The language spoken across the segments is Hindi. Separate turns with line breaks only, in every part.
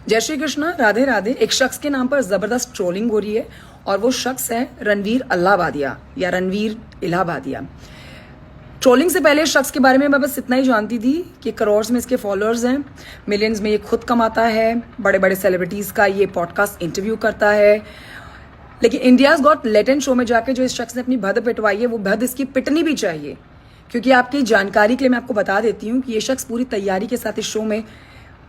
जय श्री कृष्ण, राधे राधे। एक शख्स के नाम पर जबरदस्त ट्रोलिंग हो रही है और वो शख्स है रणवीर अल्लाहबादिया या रणवीर इलाहाबादिया। ट्रोलिंग से पहले इस शख्स के बारे में मैं बस इतना ही जानती थी कि करोड़ में इसके फॉलोअर्स हैं, मिलियंस में ये खुद कमाता है, बड़े बड़े सेलिब्रिटीज़ का ये पॉडकास्ट इंटरव्यू करता है। लेकिन इंडियाज़ गॉट लेटेंट शो में जाके जो इस शख्स ने अपनी भद पिटवाई है वो भद इसकी पिटनी भी चाहिए, क्योंकि आपकी जानकारी के लिए मैं आपको बता देती हूँ कि ये शख्स पूरी तैयारी के साथ इस शो में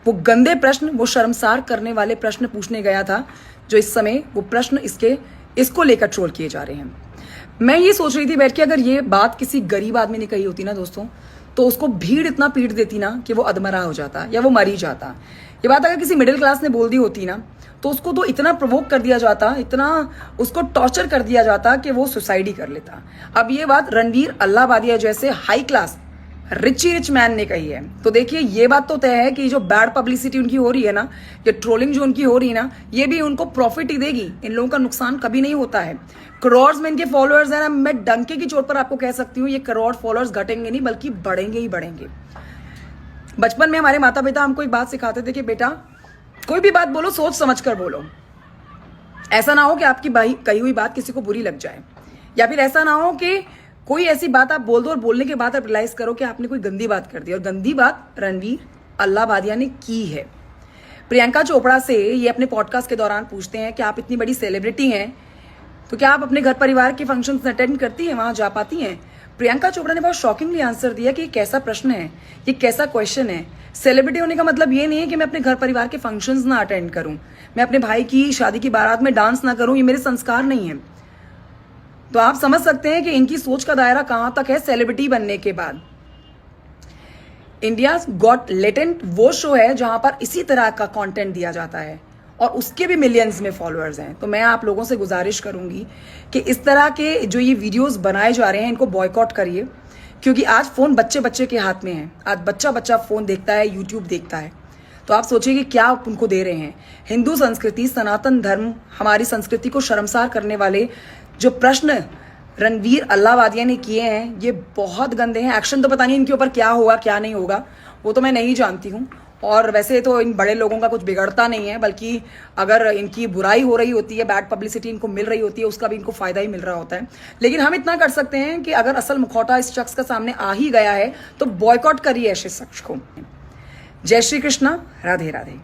वो गंदे प्रश्न, वो शर्मसार करने वाले प्रश्न पूछने गया था, जो इस समय वो प्रश्न इसको लेकर ट्रोल किए जा रहे हैं। मैं ये सोच रही थी बैठ के, अगर ये बात किसी गरीब आदमी ने कही होती ना दोस्तों, तो उसको भीड़ इतना पीट देती ना कि वो अधमरा हो जाता या वो मर ही जाता। ये बात अगर किसी मिडिल क्लास ने बोल दी होती ना, तो उसको तो इतना प्रोवोक कर दिया जाता, इतना उसको टॉर्चर कर दिया जाता कि वो सुसाइड ही कर लेता। अब ये बात रणवीर अल्लाहबादिया जैसे हाई क्लास रिच मैन ने कही है, तो देखिए ये बात तो तय है कि जो बैड पब्लिसिटी उनकी हो रही है ना, ये ट्रोलिंग जो उनकी हो रही है ना, ये भी उनको प्रॉफिट ही देगी। इन लोगों का नुकसान कभी नहीं होता है। करोड़ में इनके फॉलोअर्स हैं ना, मैं डंके की चोट पर आपको कह सकती हूँ ये करोड़ फॉलोअर्स घटेंगे नहीं बल्कि बढ़ेंगे ही बढ़ेंगे। बचपन में हमारे माता पिता हमको एक बात सिखाते थे कि बेटा कोई भी बात बोलो सोच समझ कर बोलो, ऐसा ना हो कि आपकी कही हुई बात किसी को बुरी लग जाए, या फिर ऐसा ना हो कि कोई ऐसी बात आप बोल दो और बोलने के बाद आप रियलाइज करो कि आपने कोई गंदी बात कर दी। और गंदी बात रणवीर अल्लाहबादिया ने की है। प्रियंका चोपड़ा से ये अपने पॉडकास्ट के दौरान पूछते हैं कि आप इतनी बड़ी सेलिब्रिटी हैं तो क्या आप अपने घर परिवार के फंक्शंस अटेंड करती हैं, वहां जा पाती हैं? प्रियंका चोपड़ा ने बहुत शॉकिंगली आंसर दिया कि ये कैसा प्रश्न है, ये कैसा क्वेश्चन है। सेलिब्रिटी होने का मतलब ये नहीं है कि मैं अपने घर परिवार के फंक्शंस ना अटेंड करूं, मैं अपने भाई की शादी की बारात में डांस ना करूं, ये मेरे संस्कार नहीं है। तो आप समझ सकते हैं कि इनकी सोच का दायरा कहां तक है सेलिब्रिटी बनने के बाद। इंडिया गॉट लेटेंट वो शो है जहां पर इसी तरह का कंटेंट दिया जाता है और उसके भी मिलियंस में फॉलोअर्स हैं। तो मैं आप लोगों से गुजारिश करूंगी कि इस तरह के जो ये वीडियोस बनाए जा रहे हैं इनको बॉयकॉट करिए, क्योंकि आज फोन बच्चे बच्चे के हाथ में है। आज बच्चा बच्चा फोन देखता है, यूट्यूब देखता है। तो आप सोचिए कि क्या आप उनको दे रहे हैं। हिंदू संस्कृति, सनातन धर्म, हमारी संस्कृति को शर्मसार करने वाले जो प्रश्न रणवीर अल्लाहबादिया ने किए हैं ये बहुत गंदे हैं। एक्शन तो पता नहीं इनके ऊपर क्या होगा क्या नहीं होगा, वो तो मैं नहीं जानती हूँ। और वैसे तो इन बड़े लोगों का कुछ बिगड़ता नहीं है, बल्कि अगर इनकी बुराई हो रही होती है, बैड पब्लिसिटी इनको मिल रही होती है, उसका भी इनको फायदा ही मिल रहा होता है। लेकिन हम इतना कर सकते हैं कि अगर असल मुखौटा इस शख्स का सामने आ ही गया है तो बॉयकॉट करिए ऐसे शख्स को। जय श्री कृष्णा, राधे राधे।